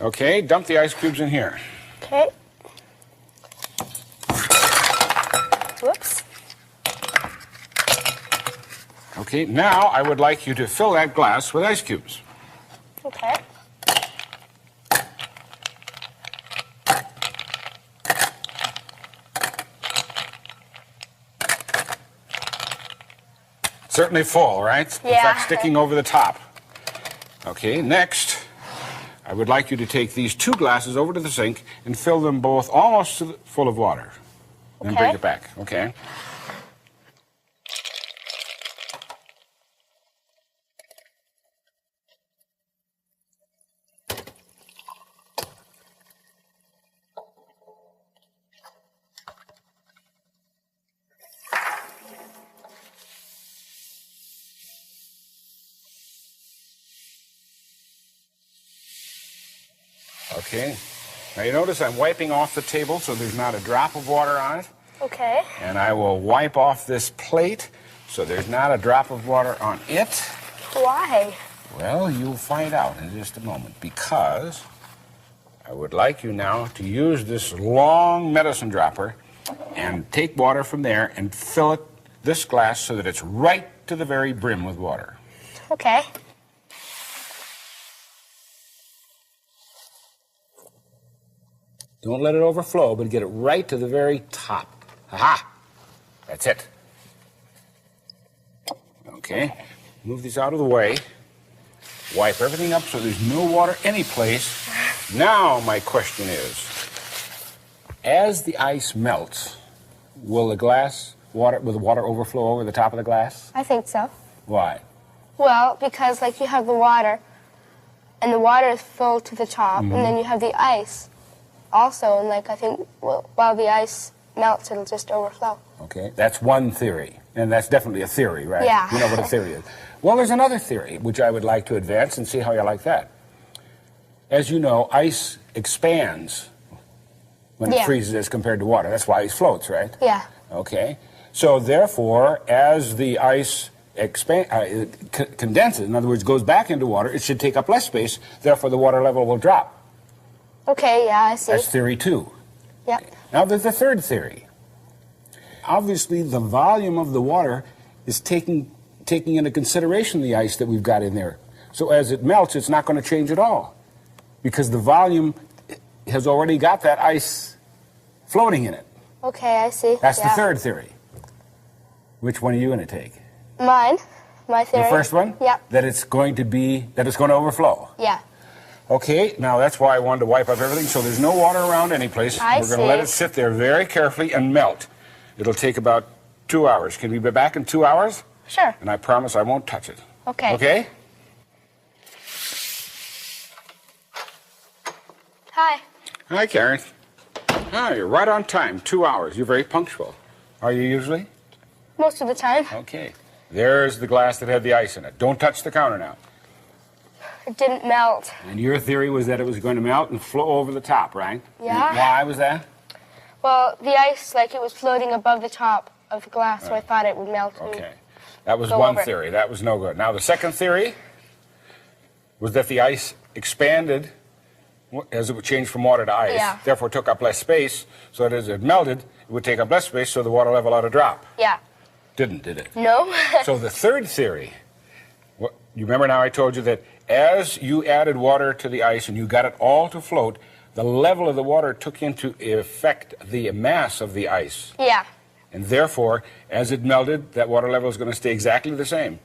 Okay, dump the ice cubes in here. Okay. Whoops. Okay, now I would like you to fill that glass with ice cubes. Okay. Certainly full, right? Yeah. In fact, sticking over the top. Okay, next, I would like you to take these 2 glasses over to the sink and fill them both almost full of water. Then bring it back, okay? Okay. Now you notice I'm wiping off the table so there's not a drop of water on it. Okay. And I will wipe off this plate so there's not a drop of water on it. Why? Well, you'll find out in just a moment, because I would like you now to use this long medicine dropper and take water from there and fill it, this glass, so that it's right to the very brim with water. Okay. Don't let it overflow, but get it right to the very top. Aha! That's it. Okay, move these out of the way. Wipe everything up so there's no water anyplace. Now my question is, as the ice melts, will the water overflow over the top of the glass? I think so. Why? Well, because like you have the water, and the water is full to the top, and then you have the ice also, and like I think while the ice melts, it'll just overflow. Okay, that's one theory, and that's definitely a theory, right? Yeah. You know what a theory is. Well, there's another theory, which I would like to advance and see how you like that. As you know, ice expands when it freezes as compared to water. That's why ice floats, right? Yeah. Okay. So therefore, as the ice condenses, in other words, goes back into water, it should take up less space. Therefore, the water level will drop. Okay, yeah, I see. That's theory 2. Yeah. Now, there's a third theory. Obviously, the volume of the water is taking into consideration the ice that we've got in there. So as it melts, it's not going to change at all, because the volume has already got that ice floating in it. Okay, I see. That's the third theory. Which one are you going to take? Mine. My theory. The first one? Yeah. That it's going to overflow. Yeah. Okay, now that's why I wanted to wipe up everything so there's no water around any place. We're going to let it sit there very carefully and melt. It'll take about 2 hours. Can we be back in 2 hours? Sure. And I promise I won't touch it. Okay. Okay? Hi. Hi, Karen. Ah, you're right on time. 2 hours. You're very punctual. Are you usually? Most of the time. Okay. There's the glass that had the ice in it. Don't touch the counter now. It didn't melt. And your theory was that it was going to melt and flow over the top, right? Yeah. And why was that? Well, the ice, like it was floating above the top of the glass, so I thought it would melt. Okay. That was Go one over. theory. That was no good. Now, the second theory was that the ice expanded as it would change from water to ice, therefore took up less space, so that as it melted, it would take up less space, so the water level ought to drop. Yeah. Did it? No. So the third theory, you remember now I told you that as you added water to the ice and you got it all to float, the level of the water took into effect the mass of the ice. Yeah. And therefore, as it melted, that water level is going to stay exactly the same.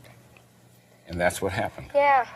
And that's what happened. Yeah.